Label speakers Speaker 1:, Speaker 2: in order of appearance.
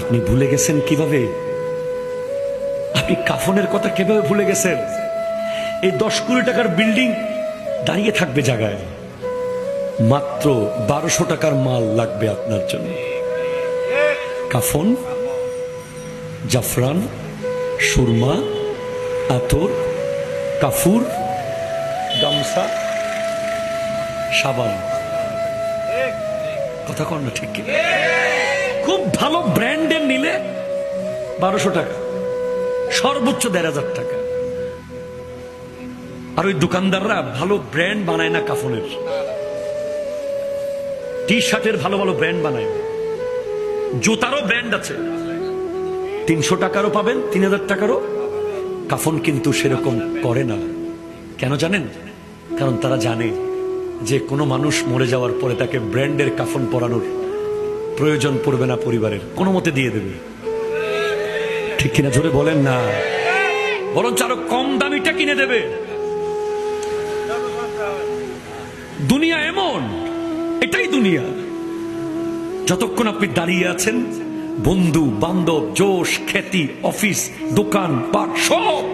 Speaker 1: আপনি ভুলে গেছেন কিভাবে? আপনি কাফনের কথা কিভাবে ভুলে গেছেন? এই 10 কোটি টাকার বিল্ডিং দাঁড়িয়ে থাকবে জায়গায়, মাত্র 1200 টাকার মাল লাগবে আপনার জন্য। কাফন, জাফরান, সুরমা, আতর, কাফুর, গামছা, সাবান। কথা কন না ঠিক? খুব ভালো ব্র্যান্ডের নিলে 1200 টাকা, সর্বোচ্চ 1500 টাকা। আর ওই দোকানদাররা ভালো ব্র্যান্ড বানায় না কাফনের, টি শার্টের ভালো ভালো ব্র্যান্ড বানায়, জুতারও ব্র্যান্ড আছে, 300 টাকারও পাবেন, 3000 টাকারও। কাফন কিন্তু সেরকম করে না। কেন জানেন? কারণ তারা জানে যে কোনো মানুষ মরে যাওয়ার পরে তাকে ব্র্যান্ডের কাফন পরানোর প্রয়োজন পড়বে না, পরিবারের কোনো মতে দিয়ে দেবে। ঠিক কিনা জোরে বলেন না? বরঞ্চ আরো কম দামিটা কিনে দেবে। দুনিয়া এমন, এটাই দুনিয়া। যতক্ষণ আপনি দাঁড়িয়ে আছেন, বন্ধু বান্ধব, জোশ, খ্যাতি, অফিস, দোকান পাট সব